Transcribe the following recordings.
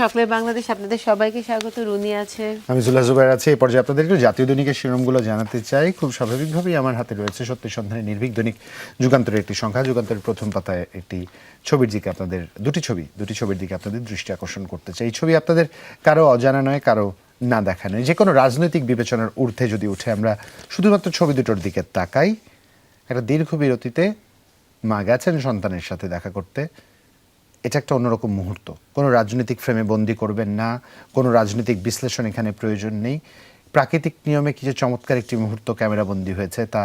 সকলের বাংলাদেশ, আপনাদের সবাইকে স্বাগত। রুনি আছে, আমি জুলা জুবাইর আছি। এই পর্যায়ে আপনাদের একটু জাতীয় দৈনিকের শিরোনামগুলো জানাতে চাই। খুব স্বাভাবিকভাবেই আমার হাতে রয়েছে সত্য সন্ধানের নির্ভীক দৈনিক যুগান্তরের একটি সংখ্যা। যুগান্তরের প্রথম পাতায় একটি ছবির দিকে আপনাদের দুটি ছবির দিকে আপনাদের দৃষ্টি আকর্ষণ করতে চাই। এই ছবি আপনাদের কারো অজানা নয়, কারো না দেখা নয়। যে কোনো রাজনৈতিক বিবেচনার ঊর্ধ্বে যদি উঠে আমরা শুধুমাত্র ছবি দুটোর দিকে তাকাই, একটা দীর্ঘ বিরতিতে মা গেছেন সন্তানের সাথে দেখা করতে। এটা একটা অন্যরকম মুহূর্ত। কোনো রাজনৈতিক ফ্রেমে বন্দি করবেন না, কোনো রাজনৈতিক বিশ্লেষণ এখানে প্রয়োজন নেই। প্রাকৃতিক নিয়মে কিছু চমৎকার একটি মুহূর্ত ক্যামেরাবন্দি হয়েছে, তা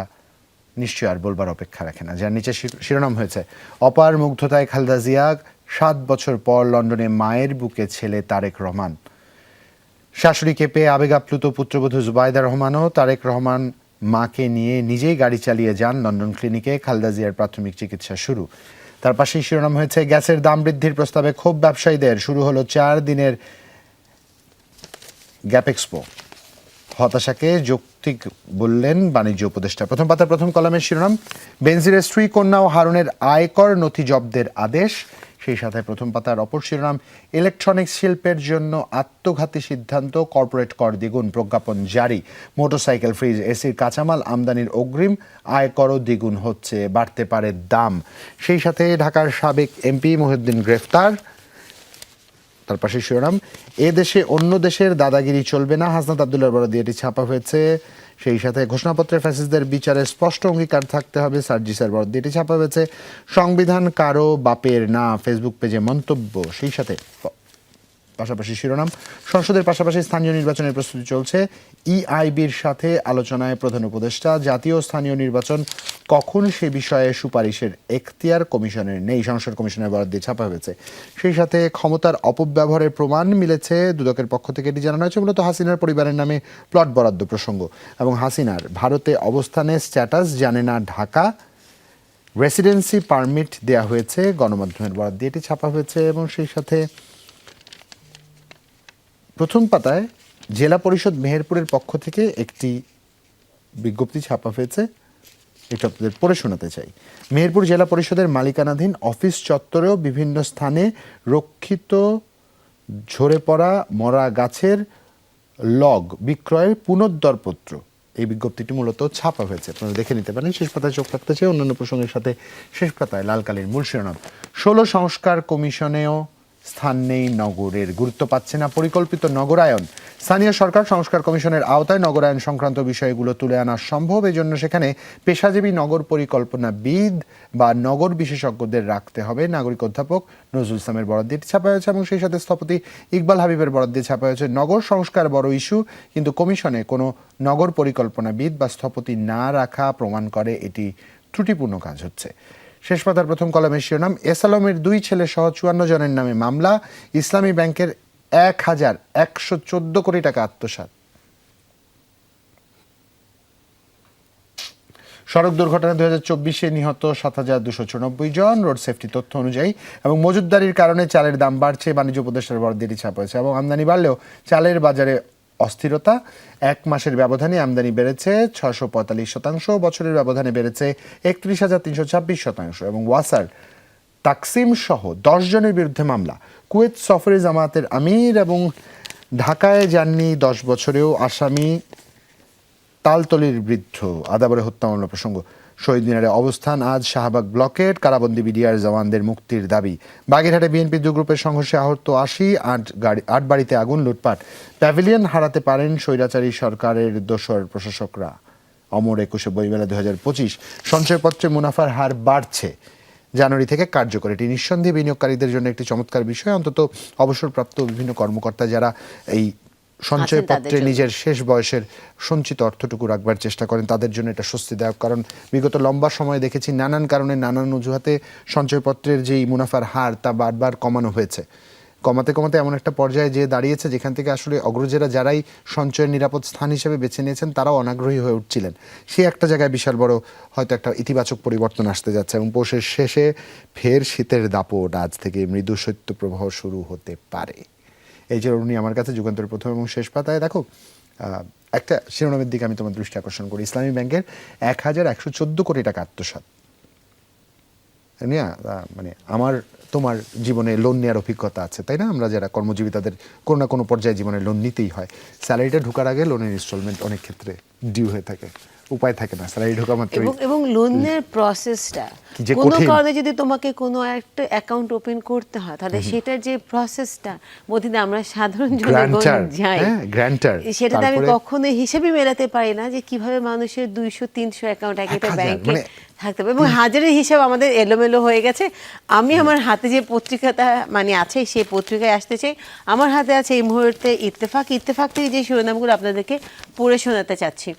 নিশ্চয়ই আর বলবার অপেক্ষা রাখে না। যার নিচে শিরোনাম হয়েছে, অপার মুগ্ধতায় খালেদা জিয়া, 7 বছর পর লন্ডনে মায়ের বুকে ছেলে তারেক রহমান। শাশুড়িকে পেয়ে আবেগ আপ্লুত পুত্রবধূ জুবাইদা রহমানও। তারেক রহমান মাকে নিয়ে নিজেই গাড়ি চালিয়ে যান লন্ডন ক্লিনিকে। খালেদা জিয়ার প্রাথমিক চিকিৎসা শুরু। তার পাশেই শিরোনাম হয়েছে, গ্যাসের দাম বৃদ্ধির প্রস্তাবে ক্ষোভ ব্যবসায়ীদের। শুরু হলো 4 দিনের গ্যাপ এক্সপো। হতাশাকে যৌক্তিক বললেন বাণিজ্য উপদেষ্টা। প্রথম পাতার প্রথম কলামের শিরোনাম, বেনজিরের স্ত্রী কন্যা ও হারুনের আয়কর নথি জব্দের আদেশ। সেই সাথে প্রথম পাতার অপর শিরোনাম, ইলেকট্রনিক্স শিল্পের জন্য আত্মঘাতী সিদ্ধান্ত, কর্পোরেট কর দ্বিগুণ, প্রজ্ঞাপন জারি। মোটরসাইকেল, ফ্রিজ, এসির কাঁচামাল আমদানির অগ্রিম আয়করও দ্বিগুণ হচ্ছে, বাড়তে পারে দাম। সেই সাথে ঢাকার সাবেক এমপি মহিউদ্দিন গ্রেফতার। তার পাশে শিরোনাম, এ দেশে অন্য দেশের দাদাগিরি চলবে না, হাসনাত আবদুল্লাহর বরাদ্দে এটি ছাপা হয়েছে। সেই সাথে ঘোষণাপত্রে ফ্যাসিস্টদের বিচারে স্পষ্ট অঙ্গীকার থাকতে হবে, সার্জিসের বরাদ্দে এটি ছাপা হয়েছে। সংবিধান কারো বাপের না, ফেসবুক পেজে মন্তব্য। সেই সাথে পাশাপাশি শিরোনাম, সংসদের পাশাপাশি স্থানীয় নির্বাচনের প্রস্তুতি চলছে, ইআইবির সাথে আলোচনায় প্রধান উপদেষ্টা। জাতীয় স্থানীয় নির্বাচন কখন সে বিষয়ে সুপারিশের এখতিয়ার কমিশনের নেই, সংসদ কমিশনের বরাদ দিয়ে ছাপা হয়েছে। সেই সাথে ক্ষমতার অপব্যবহারের প্রমাণ মিলেছে, দুদকের পক্ষ থেকে এটি জানানো হয়েছে। মূলত হাসিনার পরিবারের নামে প্লট বরাদ্দ প্রসঙ্গ এবং হাসিনার ভারতে অবস্থানের স্ট্যাটাস জানে না ঢাকা, রেসিডেন্সি পারমিট দেয়া হয়েছে, গণমাধ্যমের বরাদ দিয়ে এটি ছাপা হয়েছে। এবং সেই সাথে প্রথম পাতায় জেলা পরিষদ মেহেরপুরের পক্ষ থেকে একটি বিজ্ঞপ্তি ছাপা হয়েছে, এটা আপনাদের পড়ে শোনাতে চাই। মেহেরপুর জেলা পরিষদের মালিকানাধীন অফিস চত্বরেও বিভিন্ন স্থানে রক্ষিত ঝরে পড়া মরা গাছের লগ বিক্রয়ের পুনর্দরপত্র, এই বিজ্ঞপ্তিটি মূলত ছাপা হয়েছে, আপনারা দেখে নিতে পারেন। শেষ পাতায় চোখ রাখতে চাই অন্যান্য প্রসঙ্গের সাথে। শেষ পাতায় লাল কালির মূল শিরোনাম, 16 সংস্কার কমিশনেও স্থান নেই নগরের, গুরুত্ব পাচ্ছে না পরিকল্পিত নগরায়ন। স্থানীয় সরকার সংস্কার কমিশনের আওতায় নগরায়ন সংক্রান্ত বিষয়গুলো তুলে আনা সম্ভব, এজন্য সেখানে পেশাজীবী নগর পরিকল্পনাবিদ বা নগর বিশেষজ্ঞদের রাখতে হবে। নাগরিক অধ্যাপক নজরুল ইসলামের বরাদ দিয়ে ছাপা হয়েছে এবং সেই সাথে স্থপতি ইকবাল হাবিবের বরাদ দিয়ে ছাপা হয়েছে, নগর সংস্কার বড় ইস্যু, কিন্তু কমিশনে কোনো নগর পরিকল্পনাবিদ বা স্থপতি না রাখা প্রমাণ করে এটি ত্রুটিপূর্ণ কাজ হচ্ছে। শেষ পাতার প্রথম কলামের শিরোনাম, এস আলমের 2 ছেলে সহ 54 জনের নামে মামলা, ইসলামী ব্যাংকের 1114 কোটি টাকা আত্মসাৎ। সড়ক দুর্ঘটনা 2024-এ নিহত 7294 জন, রোড সেফটি তথ্য অনুযায়ী। এবং মজুতদারির কারণে চালের দাম বাড়ছে, বাণিজ্য উপদেষ্টার বরাদ দিয়ে ছাপা হয়েছে। এবং আমদানি বাড়লেও চালের বাজারে অস্থিরতা, 1 মাসের ব্যবধানে আমদানি বেড়েছে 645%, বছরের ব্যবধানে বেড়েছে 31,326%। এবং ওয়াসার তাকসিম সহ 10 জনের বিরুদ্ধে মামলা। কুয়েত সফরে জামায়াতের আমির এবং ঢাকায় যাননি 10 বছরেও আসামি তালতলির বৃদ্ধ। আদাবরে হত্যা মামলা প্রসঙ্গ। শহীদ মিনারে অবস্থান আজ, শাহবাগ ব্লকেট, কারাবন্দী বিডিআর জওয়ানদের মুক্তির দাবি। বাগেরহাটে বিএনপি 2 গ্রুপের সংঘর্ষে আহত 80, 8 বাড়িতে আগুন, লুটপাট। প্যাভিলিয়ন হারাতে পারেন স্বৈরাচারী সরকারের দোসর প্রশাসকরা। অমর 21 বইমেলা 2025, সঞ্চয়পত্রে মুনাফার হার বাড়ছে, জানুয়ারি থেকে কার্যকর। এটি নিঃসন্দেহে বিনিয়োগকারীদের জন্য একটি চমৎকার বিষয়। অন্তত অবসরপ্রাপ্ত বিভিন্ন কর্মকর্তা যারা এই সঞ্চয়পত্রে নিজের শেষ বয়সের সঞ্চিত অর্থটুকু রাখবার চেষ্টা করেন, তাদের জন্য এটা স্বস্তিদায়ক। কারণ বিগত লম্বা সময় দেখেছি নানান কারণে নানান অজুহাতে সঞ্চয়পত্রের যেই মুনাফার হার তা বারবার কমানো হয়েছে। কমাতে কমাতে এমন একটা পর্যায়ে যে দাঁড়িয়েছে যেখান থেকে আসলে অগ্রজেরা যারাই সঞ্চয়ের নিরাপদ স্থান হিসেবে বেছে নিয়েছেন তারাও অনাগ্রহী হয়ে উঠছিলেন। সে একটা জায়গায় বিশাল বড় হয়তো একটা ইতিবাচক পরিবর্তন আসতে যাচ্ছে এবং পৌষের শেষে ফের শীতের দাপট, আজ থেকে মৃদু শৈত্যপ্রবাহ শুরু হতে পারে। এই যে উনি আমার কাছে যুগান্তরের প্রথম এবং শেষ পাতায় দেখো একটা শিরোনামের দিকে আমি তোমার দৃষ্টি আকর্ষণ করি, ইসলামী ব্যাংকের 1114 কোটি টাকা আত্মসাৎ। নিয়া মানে আমার তোমার জীবনে লোন নেওয়ার অভিজ্ঞতা আছে, তাই না? আমরা যারা কর্মজীবী তাদের কোনো না কোনো পর্যায়ে জীবনে লোন নিতেই হয়। স্যালারিটা ঢোকার আগে লোনের ইনস্টলমেন্ট অনেক ক্ষেত্রে ডিউ হয়ে থাকে, উপায় থাকে না, স্যালারি ঢোকা মাত্রই। এবং লোনের প্রসেসটা কি যে কোনো কঠিন। কারণে যদি তোমাকে কোনো একটা অ্যাকাউন্ট ওপেন করতে হয়, তাহলে সেটার যে প্রসেসটা মধ্যে দিয়ে আমরা সাধারণ Grantor, জনগণ যাই, হ্যাঁ, grantor, সেটাতে আমি তারপরে- কখনো হিসেবে মেলাতে পারি না যে কিভাবে মানুষের 200-300 অ্যাকাউন্ট একটা 1000 ব্যাংকে মানে থাকতে হবে, এবং হাজারের হিসাব আমাদের এলোমেলো হয়ে গেছে। আমি আমার হাতে যে পত্রিকাটা মানে আছে, সেই পত্রিকায় আসতে চাই। আমার হাতে আছে এই মুহূর্তে ইত্তেফাক থেকে যে শিরোনামগুলো আপনাদেরকে পড়ে শোনাতে চাচ্ছি।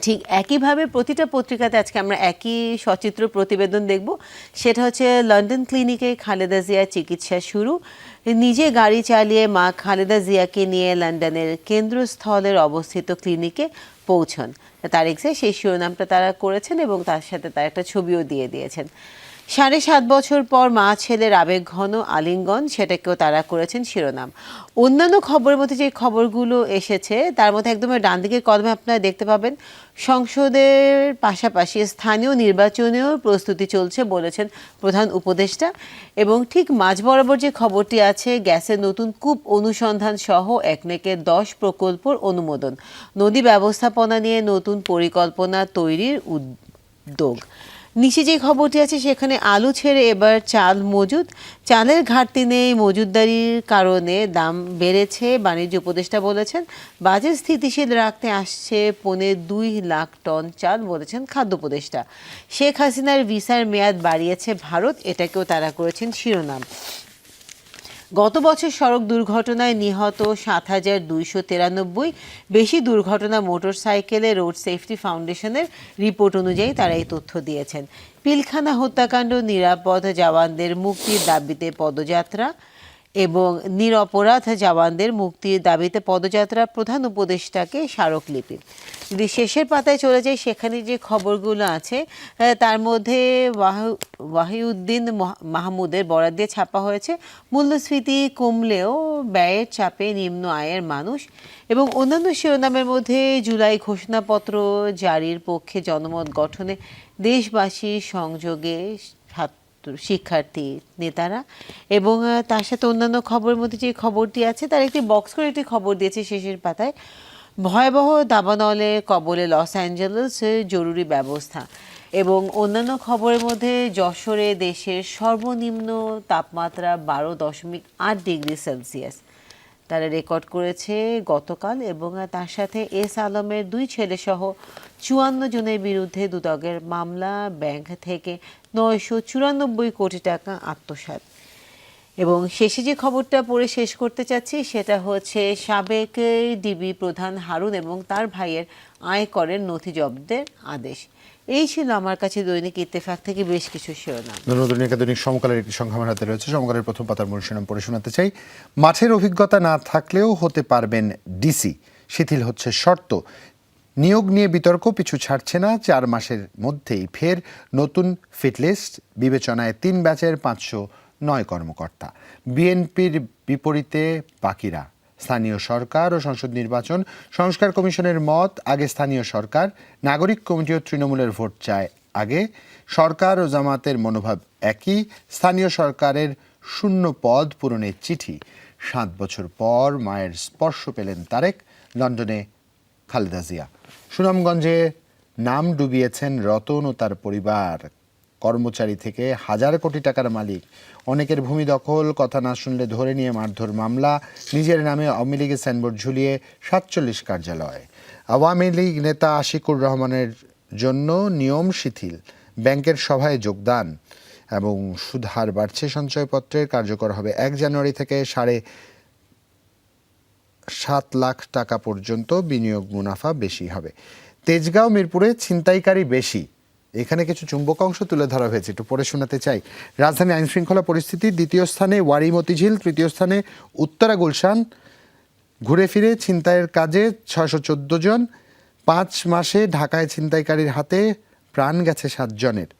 ঠিক একইভাবে প্রতিটা পত্রিকাতে আজকে আমরা একই সচিত্র প্রতিবেদন দেখব। সেটা হচ্ছে লন্ডন ক্লিনিকে খালেদা জিয়ার চিকিৎসা শুরু। নিজে গাড়ি চালিয়ে মা খালেদা জিয়াকে নিয়ে লন্ডনের কেন্দ্রস্থলের অবস্থিত ক্লিনিকে পৌঁছন। তারিখে সেই শিরোনামটা তারা করেছেন এবং তার সাথে তার একটা ছবিও দিয়ে দিয়েছেন। 7.5 বছর পর মা ছেলের আবেগঘন আলিঙ্গন, সেটাকেও তারা করেছেন শিরোনাম। অন্যান্য খবরের মধ্যে যে খবরগুলো এসেছে তার মধ্যে একদম ডান দিকের কলমে আপনারা দেখতে পাবেন সংসদের পাশাপাশি স্থানীয় নির্বাচনেও প্রস্তুতি চলছে বলেছেন প্রধান উপদেষ্টা। এবং ঠিক মাঝ বরাবর যে খবরটি আছে, গ্যাসের নতুন কূপ অনুসন্ধান সহ একনেকে 10 প্রকল্পর অনুমোদন, নদী ব্যবস্থাপনা নিয়ে নতুন পরিকল্পনা তৈরির উদ্যোগ। নিচে যে খবরটি আছে সেখানে আলু ছেড়ে এবার চাল মজুদ, চালের ঘাটতি নেই, মজুদদারির কারণে দাম বেড়েছে, বাণিজ্য উপদেষ্টা বলেছেন। বাজেট স্থিতিশীল রাখতে আসছে 2.25 লাখ টন চাল বলেছেন খাদ্য উপদেষ্টা। শেখ হাসিনার ভিসার মেয়াদ বাড়িয়েছে ভারত, এটাকেও তারা করেছেন শিরোনাম। গত বছর সড়ক দুর্ঘটনায় নিহত 7,293, বেশি দুর্ঘটনা মোটরসাইকেলে, রোড সেফটি ফাউন্ডেশনের রিপোর্ট অনুযায়ী তারা এই তথ্য দিয়েছেন। পিলখানা হত্যাকাণ্ড, নিরাপদ জওয়ানদের মুক্তির দাবিতে পদযাত্রা এবং নিরপরাধ জওয়ানদের মুক্তির দাবিতে পদযাত্রা, প্রধান উপদেষ্টাকে স্মারকলিপি। যদি শেষের পাতায় চলে যায়, সেখানে যে খবরগুলো আছে তার মধ্যে ওয়াহিউদ্দিন মাহমুদের বরাত দিয়ে ছাপা হয়েছে মূল্যস্ফীতি কমলেও ব্যয়ের চাপে নিম্ন আয়ের মানুষ, এবং অন্যান্য শিরোনামের মধ্যে জুলাই ঘোষণাপত্র জারির পক্ষে জনমত গঠনে দেশবাসীর সংযোগে শিক্ষার্থী নেতারা, এবং তার সাথে অন্যান্য খবরের মধ্যে যে খবরটি আছে তার একটি বক্স করে একটি খবর দিয়েছে শেষের পাতায়, ভয়াবহ দাবানলে কবলে লস অ্যাঞ্জেলেসের জরুরি ব্যবস্থা। এবং অন্যান্য খবরের মধ্যে যশোরে দেশের সর্বনিম্ন তাপমাত্রা 12.8 ডিগ্রি সেলসিয়াস তারা রেকর্ড করেছে গতকাল, এবং তার সাথে এস আলমের 2 ছেলেসহ 54 জনের বিরুদ্ধে দুদকের মামলা, ব্যাংক থেকে 994 কোটি টাকা আত্মসাৎ। এবং শেষে যে খবরটা পড়ে শেষ করতে চাচ্ছি সেটা হচ্ছে সাবেক ডিবি প্রধান হারুন এবং তার ভাইয়ের আয়করের নথি জব্দের আদেশ। এই ছিল আমার কাছে দৈনিক ইত্তেফাক থেকে বেশ কিছু শিরোনাম। দৈনিক দৈনিক সমকালের একটি সংখ্যা আমার হাতে রয়েছে। সমকালের প্রথম পাতার মূল শিরোনাম পড়ে শোনাতে চাই। মাঠের অভিজ্ঞতা না থাকলেও হতে পারবেন ডিসি, শিথিল হচ্ছে শর্ত। নিয়োগ নিয়ে বিতর্ক পিছু ছাড়ছে না, 4 মাসের মধ্যেই ফের নতুন ফিটলিস্ট, বিবেচনায় 3 ব্যাচের 509 কর্মকর্তা। বিএনপির বিপরীতে বাকিরা, স্থানীয় সরকার ও সংসদ নির্বাচন, সংস্কার কমিশনের মত আগে স্থানীয় সরকার, নাগরিক কমিটি ও তৃণমূলের ভোট চায় আগে, সরকার ও জামাতের মনোভাব একই, স্থানীয় সরকারের শূন্য পদ পূরণের চিঠি। 7 বছর পর মায়ের স্পর্শ পেলেন তারেক, লন্ডনে খালেদা জিয়া। সুনামগঞ্জে নাম ডুবিয়েছেন রতন ও তার পরিবার, কর্মচারী থেকে হাজার কোটি টাকার মালিক, অনেকের ভূমি দখল, কথা না শুনলে ধরে নিয়ে মারধর মামলা, নিজের নামে আওয়ামী লীগের সাইনবোর্ড ঝুলিয়ে 47 কার্যালয়। আওয়ামী লীগ নেতা আশিকুর রহমানের জন্য নিয়ম শিথিল, ব্যাংকের সভায় যোগদান, এবং সুদ হার বাড়ছে সঞ্চয়পত্রের, কার্যকর হবে 1 জানুয়ারি থেকে 7.5 লাখ টাকা পর্যন্ত বিনিয়োগ, মুনাফা বেশি হবে। তেজগাঁও মিরপুরে ছিনতাইকারী বেশি, এখানে কিছু চুম্বক অংশ তুলে ধরা হয়েছে, একটু পরে শোনাতে চাই। রাজধানী আইনশৃঙ্খলা পরিস্থিতি, 2য় স্থানে ওয়ারি মতিঝিল, 3য় স্থানে উত্তরা গুলশান। ঘুরে ফিরে ছিনতাইয়ের কাজে 614 জন, 5 মাসে ঢাকায় ছিনতাইকারীর হাতে প্রাণ গেছে 7 জনের।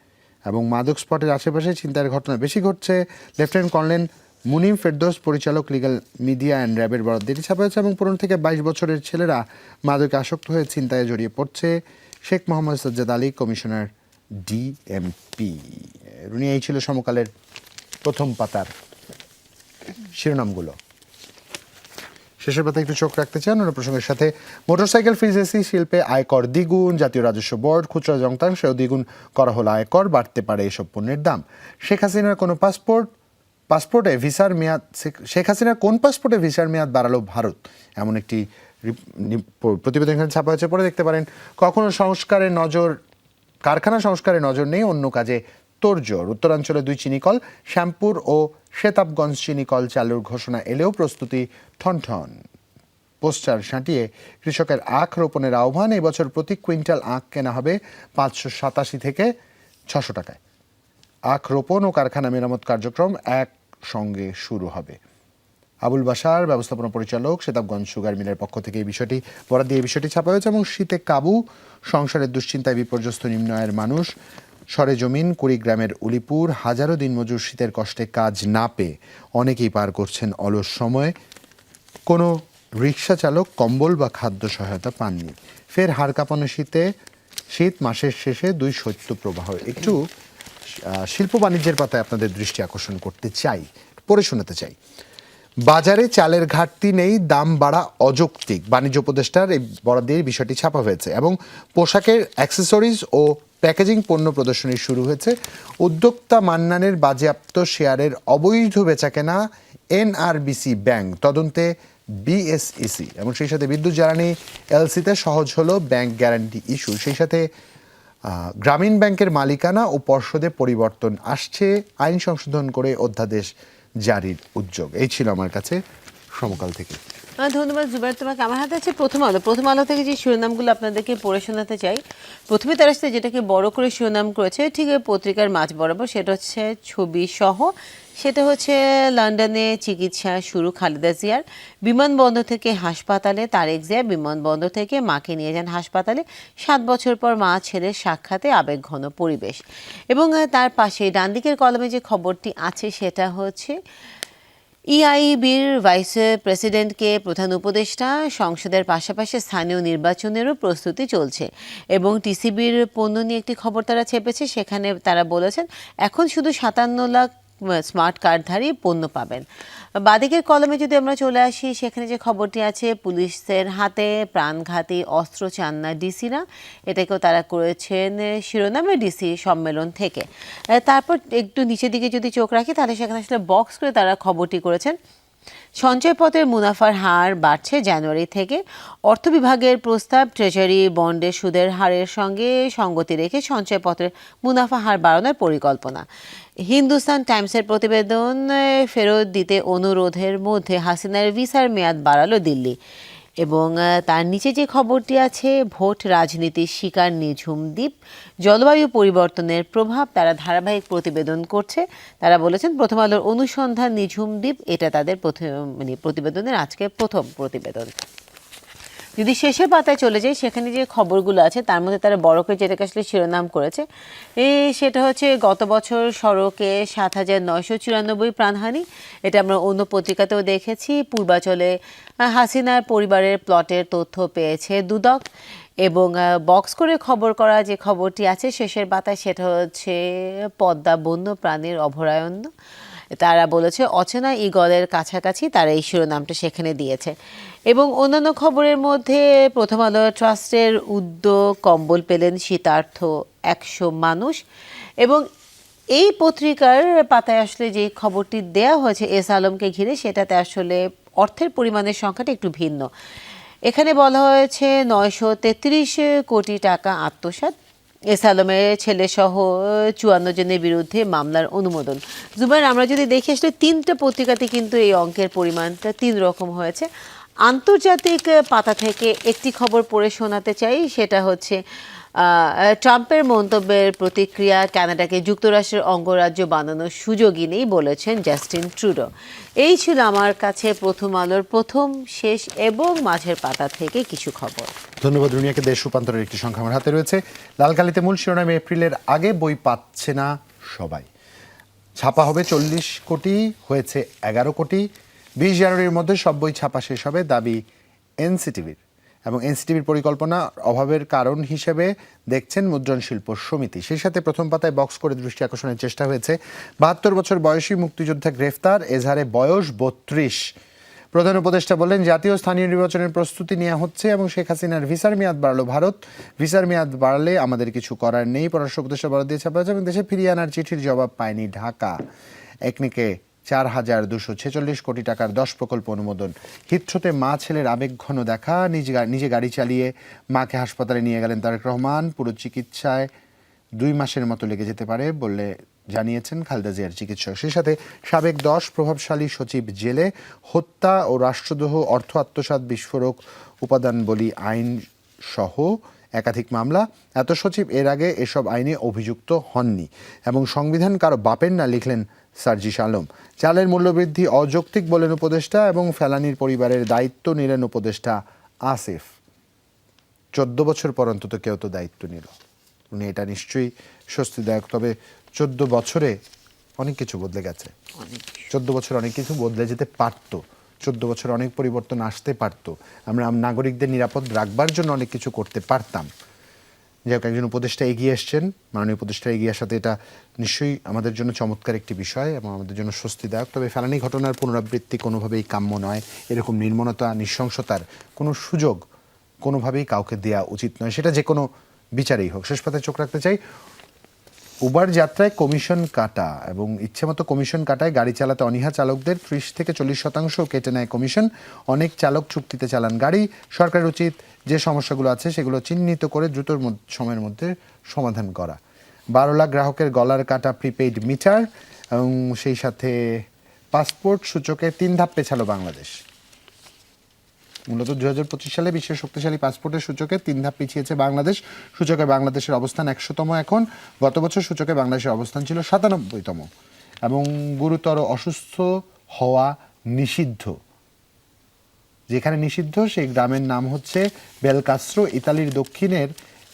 এবং মাদক স্পটের আশেপাশে ছিনতাইয়ের ঘটনা বেশি ঘটছে। লেফটেন্যান্ট কর্নেল মুনিম ফেরদৌস, পরিচালক, লিগ্যাল মিডিয়া অ্যান্ড র্যাবের বরাত দিয়ে ছাপা হয়েছে। এবং 15 থেকে 22 বছরের ছেলেরা মাদকে আসক্ত হয়ে ছিনতাইয়ে জড়িয়ে পড়ছে। Sheikh Mohammad Sajjad Ali, commissioner DMP. রুনি, এই ছিল সমকালের প্রথম পাতার শিরোনামগুলো। শেষের পাতা একটু চোখ রাখতে চান অন্য প্রসঙ্গের সাথে। মোটরসাইকেল ফ্রিজ এসি শিল্পে আয়কর দ্বিগুণ, জাতীয় রাজস্ব বোর্ড খুচরা যন্ত্রাংশেও দ্বিগুণ করা হলো আয়কর, বাড়তে পারে এসব পণ্যের দাম। শেখ হাসিনার কোন পাসপোর্টে ভিসার মেয়াদ বাড়ালো ভারত, এমন একটি প্রতিবেদন এখানে ছাপা হয়েছে, পরে দেখতে পারেন। কখনো কারখানা সংস্কারে নজর নেই, অন্য কাজে তোড়জোড়। উত্তরাঞ্চলে 2 চিনিকল, শ্যামপুর ও শেতাবগঞ্জ চিনিকল চালুর ঘোষণা এলেও প্রস্তুতি ঠনঠন। পোস্টার সাঁটিয়ে কৃষকের আখ রোপণের আহ্বান। এই বছর প্রতি কুইন্টাল আখ কেনা হবে 587 থেকে 600 টাকায়। আখ রোপণ ও কারখানা মেরামত কার্যক্রম একসঙ্গে শুরু হবে। আবুল বাশার ব্যবস্থাপনা পরিচালক, শেতাবগঞ্জ সুগার মিলের পক্ষ থেকে এই বিষয়টি বরাদ দিয়ে এই বিষয়টি ছাপা হয়েছে। এবং শীতে কাবু, সংসারের দুশ্চিন্তায় বিপর্যস্ত নিম্ন আয়ের মানুষ। সরেজমিন কুড়িগ্রামের উলিপুর, হাজারো দিনমজুর শীতের কষ্টে কাজ না পেয়ে অনেকেই পার করছেন অলস সময়। কোনো রিক্সা চালক কম্বল বা খাদ্য সহায়তা পাননি। ফের হাড় কাঁপানো শীত মাসের শেষে 2 শৈত্যপ্রবাহ। একটু শিল্প বাণিজ্যের পাতায় আপনাদের দৃষ্টি আকর্ষণ করতে চাই, পড়ে শোনাতে চাই। বাজারে চালের ঘাটতি নেই, দাম বাড়া অযৌক্তিক। বাণিজ্য উপদেষ্টার এই বরাদ্দের বিষয়টি ছাপা হয়েছে। এবং পোশাকের অ্যাক্সেসরিজ ও প্যাকেজিং পণ্য প্রদর্শনী শুরু হয়েছে। উদ্যোক্তা মান্নানের বাজেয়াপ্ত শেয়ারের অবৈধ বেচাকেনা এনআরবিসি ব্যাংক তদন্তে বিএসইসি। এবং সেই সাথে বিদ্যুৎ জ্বালানি এলসিতে সহজ হলো ব্যাংক গ্যারান্টি ইস্যু। সেই সাথে গ্রামীণ ব্যাংকের মালিকানা ও পর্ষদে পরিবর্তন আসছে, আইন সংশোধন করে অধ্যাদেশ জারির উদ্যোগ। এই ছিল আমার কাছে সমকাল থেকে। ধন্যবাদ জুবাইর তোমাকে। আমার হাতে আছে প্রথম আলো থেকে যে শিরোনামগুলো আপনাদেরকে পড়ে শোনাতে চাই। প্রথমে তার সাথে যেটাকে বড় করে শিরোনাম করেছে ঠিক ওই পত্রিকার মাঝ বরাবর, সেটা হচ্ছে ছবি সহ। সেটা হচ্ছে লন্ডনে চিকিৎসা শুরু খালেদা জিয়ার। বিমানবন্দর থেকে হাসপাতালে তারেক জিয়া বিমানবন্দর থেকে মাকে নিয়ে যান হাসপাতালে। 7 বছর পর মা ছেলের সাক্ষাতে আবেগঘন পরিবেশ। এবং তার পাশে ডান দিকের কলমে যে খবরটি আছে সেটা হচ্ছে ইআইবির ভাইস প্রেসিডেন্টকে প্রধান উপদেষ্টা, সংসদের পাশাপাশি স্থানীয় নির্বাচনেরও প্রস্তুতি চলছে। এবং টিসিবির পণ্য নিয়ে একটি খবর তারা ছেপেছে, সেখানে তারা বলেছেন এখন শুধু 57 লাখ স্মার্ট কার্ডধারী পণ্য পাবেন। বাদিকের কলমে যদি আমরা চলে আসি, সেখানে যে খবরটি আছে পুলিশের হাতে প্রাণঘাতী অস্ত্র চান না ডিসিরা, এটাকেও তারা করেছেন শিরোনামে ডিসি সম্মেলন থেকে। তারপর একটু নিচের দিকে যদি চোখ রাখি তাহলে সেখানে আসলে বক্স করে তারা খবরটি করেছেন সঞ্চয়পত্রের মুনাফার হার বাড়ছে জানুয়ারি থেকে। অর্থ বিভাগের প্রস্তাব ট্রেজারি বন্ডের সুদের হারের সঙ্গে সঙ্গতি রেখে সঞ্চয়পত্রের মুনাফা হার বাড়ানোর পরিকল্পনা। হিন্দুস্তান টাইমসের প্রতিবেদন ফেরত দিতে অনুরোধের মধ্যে হাসিনার ভিসার মেয়াদ বাড়ালো দিল্লি। এবং তার নিচে যে খবরটি আছে ভোট রাজনীতির শিকার নিঝুম দ্বীপ, জলবায়ু পরিবর্তনের প্রভাব তারা ধারাবাহিক প্রতিবেদন করছে। তারা বলেছেন প্রথম আলোর অনুসন্ধান নিঝুম দ্বীপ, এটা তাদের প্রতিবেদনের আজকে প্রথম প্রতিবেদন। যদি শেষের পাতায় চলে যাই, সেখানে যে খবরগুলো আছে তার মধ্যে তারা বড় করে যেটাকে আসলে শিরোনাম করেছে সেটা হচ্ছে গত বছর সড়কে 7,994 প্রাণহানি। এটা আমরা অন্য পত্রিকাতেও দেখেছি। পূর্বাচলে হাসিনার পরিবারের প্লটের তথ্য পেয়েছে দুদক। এবং বক্স করে খবর করা যে খবরটি আছে শেষের পাতায়, সেটা হচ্ছে পদ্মা বন্যপ্রাণীর অভয়ারণ্য। তারা বলেছে অচেনা ঈগলের কাছাকাছি, তারা এই শিরোনামটা সেখানে দিয়েছে। এবং অন্যান্য খবরের মধ্যে প্রথম আলো ট্রাস্টের উদ্যোগ, কম্বল পেলেন শীতার্থ 100 মানুষ। এবং এই পত্রিকার পাতায় আসলে যে খবরটি দেয়া হয়েছে এস আলমকে ঘিরে, সেটাতে আসলে অর্থের পরিমাণের সংখ্যাটা একটু ভিন্ন। এখানে বলা হয়েছে 933 কোটি টাকা আত্মসাৎ। এস আলমের ছেলেসহ 54 জনের বিরুদ্ধে মামলার অনুমোদন। জুবাইর, আমরা যদি দেখি আসলে 3টা পত্রিকাতে কিন্তু এই অঙ্কের পরিমাণটা 3 রকম হয়েছে। আন্তর্জাতিক পাতা থেকে একটি খবর পড়ে শোনাতে চাই, সেটা হচ্ছে ট্রাম্পের মন্তব্যের প্রতিক্রিয়া, কানাডাকে যুক্তরাষ্ট্রের অঙ্গরাজ্য বানানোর সুযোগই নেই বলেছেন জাস্টিন ট্রুডো। এই ছিল আমার কাছে প্রথম আলোর প্রথম, শেষ এবং মাঝের পাতা থেকে কিছু খবর। ধন্যবাদ রুনিয়াকে। দেশ রূপান্তরের একটি সংখ্যা আমার হাতে রয়েছে। লালকালিতে মূল শিরোনামে এপ্রিলের আগে বই পাচ্ছে না সবাই। ছাপা হবে 40 কোটি, হয়েছে 11 কোটি। 20 জানুয়ারির মধ্যে সব বই ছাপা শেষ হবে, দাবি এনসিটিভির। এবং এনসিটিভির পরিকল্পনা অভাবের কারণ হিসেবে দেখছেন মুদ্রণ শিল্প সমিতি। সেই সাথে প্রথম পাতায় বক্স করে দৃষ্টি আকর্ষণের চেষ্টা হয়েছে ৭২ বছর বয়সী মুক্তিযোদ্ধা গ্রেফতার, এজাহারে বয়স ৩২। প্রধান উপদেষ্টা বললেন, জাতীয় স্থানীয় নির্বাচনের প্রস্তুতি নেওয়া হচ্ছে এবং শেখ হাসিনার ভিসার মেয়াদ বাড়ালো ভারত। ভিসার মেয়াদ বাড়লে আমাদের কিছু করার নেই, পররাষ্ট্র উপদেষ্টা বরাদ দিয়ে ছাপা হয়েছে। এবং দেশে ফিরিয়ে আনার চিঠির জবাব পায়নি ঢাকা। একনিকে ৪,২৪৬ কোটি টাকার ১০ প্রকল্প অনুমোদন। হিথ্রোতে মা ছেলের আবেগঘন দেখা, নিজে গাড়ি চালিয়ে মাকে হাসপাতালে নিয়ে গেলেন তারেক রহমান। পুরো চিকিৎসায় ২ মাসের মতো লেগে যেতে পারে বলে জানিয়েছেন খালেদা জিয়ার চিকিৎসক। সেই সাথে সাবেক ১০ প্রভাবশালী সচিব জেলে, হত্যা ও রাষ্ট্রদ্রোহ, অর্থ আত্মসাৎ, বিস্ফোরক উপাদান বলি আইন সহ একাধিক মামলা। এত সচিব এর আগে এসব আইনে অভিযুক্ত হননি এবং সংবিধান কারো বাপের না, লিখলেন সার্জিস আলম। চালের মূল্যবৃদ্ধি অযৌক্তিক বলেন উপদেষ্টা এবং ফেলানির পরিবারের দায়িত্ব নিলেন উপদেষ্টা আসিফ। ১৪ বছর পর অন্তত কেউ তো দায়িত্ব নিল, উনি এটা নিশ্চয়ই স্বস্তিদায়ক। তবে ১৪ বছরে অনেক কিছু বদলে গেছে, ১৪ বছর অনেক কিছু বদলে যেতে পারত, ১৪ বছর অনেক পরিবর্তন আসতে পারত। আমরা নাগরিকদের নিরাপদ রাখবার জন্য অনেক কিছু করতে পারতাম। যাই হোক, একজন উপদেষ্টা এগিয়ে এসছেন, মাননীয় উপদেষ্টা এগিয়ে আসাতে এটা নিশ্চয়ই আমাদের জন্য চমৎকার একটি বিষয় এবং আমাদের জন্য স্বস্তিদায়ক। তবে ফেলানি ঘটনার পুনরাবৃত্তি কোনোভাবেই কাম্য নয়। এরকম নির্মমতা, নৃশংসতার কোনো সুযোগ কোনোভাবেই কাউকে দেওয়া উচিত নয়, সেটা যে কোনো বিচারেই হোক। শেষ পাতায় চোখ রাখতে চাই, উবার যাত্রায় কমিশন কাটা এবং ইচ্ছেমতো কমিশন কাটায় গাড়ি চালাতে অনীহা চালকদের ৩০ থেকে ৪০% কেটে নেয় কমিশন। অনেক চালক চুক্তিতে চালান গাড়ি। সরকারের উচিত যে সমস্যাগুলো আছে সেগুলো চিহ্নিত করে দ্রুত সময়ের মধ্যে সমাধান করা। ১২ লাখ গ্রাহকের গলার কাটা প্রিপেইড মিটার এবং সেই সাথে পাসপোর্ট সূচকে ৩ ধাপ পেছালো বাংলাদেশ। মূলত ২০২৫ সালে বিশ্বের শক্তিশালী পাসপোর্টের সূচকে ৩ ধাপ পিছিয়েছে বাংলাদেশ। সূচকে বাংলাদেশের অবস্থান ১০০তম এখন। গত বছর সূচকে বাংলাদেশের অবস্থান ছিল ৯৭তম। এবং গুরুতর অসুস্থ হওয়া নিষিদ্ধ, যেখানে নিষিদ্ধ সেই গ্রামের নাম হচ্ছে বেলকাস্ত্রো, ইতালির দক্ষিণের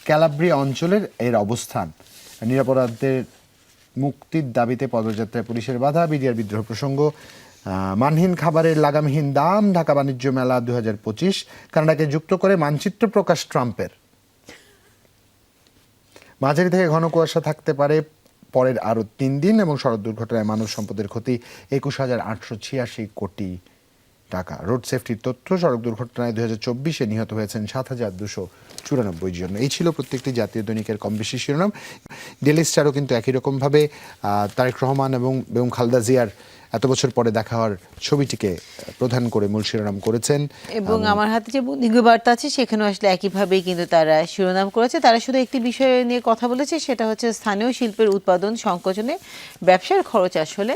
ক্যালাব্রিয়া অঞ্চলের এর অবস্থান। নিরাপরাধদের মুক্তির দাবিতে পদযাত্রায় পুলিশের বাধা, বিডিআর বিদ্রোহ প্রসঙ্গ, মানহীন খাবারের লাগামহীন দাম, ঢাকা বাণিজ্য মেলা ২০২৫, কানাডাকে যুক্ত করে মানচিত্র প্রকাশ ট্রাম্পের। মাঝারি থেকে ঘন কুয়াশা থাকতে পারে পরের আরও ৩ দিন এবং সড়ক দুর্ঘটনায় মানব সম্পদের ক্ষতি ২১,৮৮৬ কোটি টাকা। রোড সেফটির তথ্য, সড়ক দুর্ঘটনায় ২০২৪-এ নিহত হয়েছেন ৭,২৯৪ জন। এই ছিল প্রত্যেকটি জাতীয় দৈনিকের কম বেশি শিরোনাম। ডেইলি স্টারও কিন্তু একই রকমভাবে তারেক রহমান এবং খালেদা জিয়ার এত বছর পরে দেখা হওয়ার ছবিটিকে প্রধান করে মূল শিরোনাম করেছেন। এবং আমার হাতে যে বন্দিঙ্গ বার্তা আছে সেখানেও আসলে একইভাবেই কিন্তু তারা শিরোনাম করেছে। তারা শুধু একটি বিষয় নিয়ে কথা বলেছে, সেটা হচ্ছে স্থানীয় শিল্পের উৎপাদন সংকোচনে ব্যবসার খরচ আসলে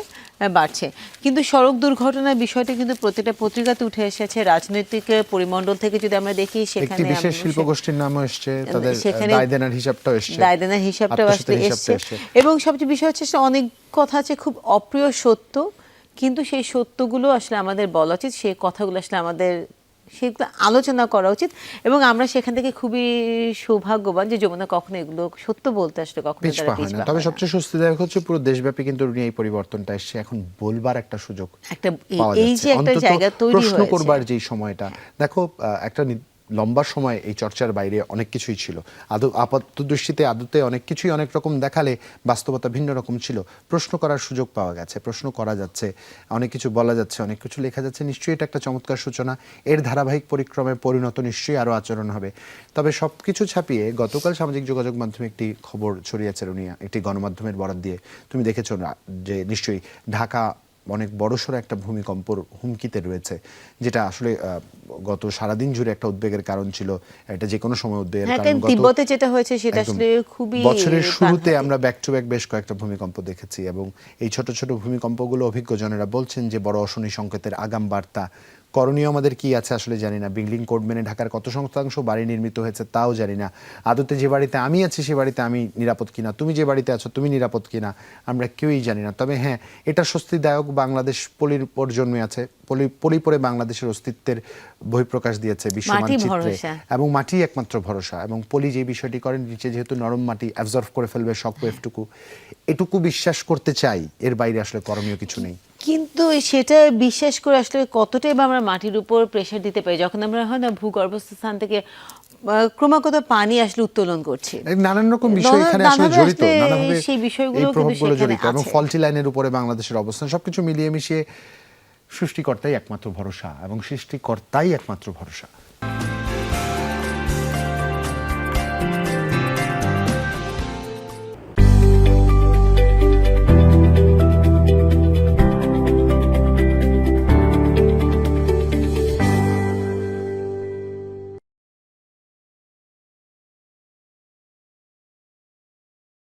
বাড়ছে। কিন্তু সড়ক দুর্ঘটনার বিষয়টি কিন্তু প্রতিটা পত্রিকাতে উঠে এসেছে। রাজনৈতিক পরিমণ্ডল থেকে যদি আমরা দেখি, সেখানে একটি বিশেষ শিল্প গোষ্ঠীর নামও এসেছে, তাদের দায়দেনার হিসাবটাও এসেছে, দায়দেনার হিসাবটাও আসলে এসেছে। এবং সবচেয়ে বিষয় হচ্ছে অনেক কথা আছে খুব অপ্রিয় সত্য, কিন্তু সেই সত্যগুলো আসলে আমাদের বলা উচিত, সেই কথাগুলো আসলে আমাদের সেগুলো আলোচনা করা উচিত। এবং আমরা সেখান থেকে খুবই সৌভাগ্যবান যে যমুনা কখনো এগুলো সত্য বলতে আসলে কখনো তারা পিছপা হয় না। তবে সবচেয়ে স্বস্তিদায়ক হচ্ছে পুরো দেশব্যাপী কিন্তু এই পরিবর্তনটা এসেছে, এখন বলবার একটা সুযোগ একটা এই যে একটা জায়গা তৈরি হয়েছে, প্রশ্ন করবার যে সময়টা। দেখো, একটা লম্বা সময় এই চর্চার বাইরে অনেক কিছুই ছিল। আপাত দৃষ্টিতে আদতে অনেক কিছুই অনেক রকম দেখালে বাস্তবতা ভিন্ন রকম ছিল। প্রশ্ন করার সুযোগ পাওয়া গেছে, প্রশ্ন করা যাচ্ছে, অনেক কিছু বলা যাচ্ছে, অনেক কিছু লেখা যাচ্ছে। নিশ্চয়ই এটা একটা চমৎকার সূচনা। এর ধারাবাহিক পরিক্রমে পরিণত নিশ্চয়ই আরও আচরণ হবে। তবে সব কিছু ছাপিয়ে গতকাল সামাজিক যোগাযোগ মাধ্যমে একটি খবর ছড়িয়েছে রুনিয়া, একটি গণমাধ্যমের বরাত দিয়ে। তুমি দেখেছো না যে নিশ্চয়ই ঢাকা অনেক বড়সড় একটা ভূমিকম্পর হুমকিতে রয়েছে, যেটা আসলে গত সারাদিন জুড়ে একটা উদ্বেগের কারণ ছিল। এটা যে কোনো সময় উদ্বেগের কারণ। তিব্বতে যেটা হয়েছে সেটা আসলে খুবই বছরের শুরুতে আমরা ব্যাক টু ব্যাক বেশ কয়েকটা ভূমিকম্প দেখেছি এবং এই ছোট ছোট ভূমিকম্পগুলো অভিজ্ঞজনেরা বলছেন যে বড় অশনি সংকেতের আগাম বার্তা। করণীয় আমাদের কি আছে আসলে জানি না। বিল্ডিং কোড মেনে ঢাকার কত শতাংশ বাড়ি নির্মিত হয়েছে তাও জানি না। আদতে যে বাড়িতে আমি আছি সে বাড়িতে আমি নিরাপদ কিনা, তুমি যে বাড়িতে আছো তুমি নিরাপদ কিনা, আমরা কেউই জানি না। তবে হ্যাঁ, এটা স্বস্তিদায়ক। বাংলাদেশ পলির উপর জন্মে আছে, পলি পরে বাংলাদেশের অস্তিত্বের বহিঃপ্রকাশ দিয়েছে বিশ্ব মানচিত্রে এবং মাটি একমাত্র ভরসা। এবং পলি যে বিষয়টি করেন, নিচে যেহেতু নরম মাটি অ্যাবজর্ভ করে ফেলবে শক ওয়েভটুকু, এটুকু বিশ্বাস করতে চাই। এর বাইরে আসলে করণীয় কিছু নেই। কিন্তু সেটা বিশ্বাস করে আসলে কতটাই বা আমরা মাটির উপর প্রেশার দিতে পারি যখন আমরা হয় না ভূগর্ভস্থ স্থান থেকে ক্রমাগত পানি আসলে উত্তোলন করছি। এই নানান রকম বিষয় এখানে আসলে নানাভাবে জড়িত, আসলে নানাভাবে সেই এই বিষয়গুলো কিন্তু প্রভাবগুলো সেখানে জড়িত এবং আছে। ফলটি লাইনের উপরে বাংলাদেশের অবস্থান সবকিছু মিলিয়ে মিশিয়ে সৃষ্টিকর্তাই একমাত্র ভরসা এবং সৃষ্টিকর্তাই একমাত্র ভরসা।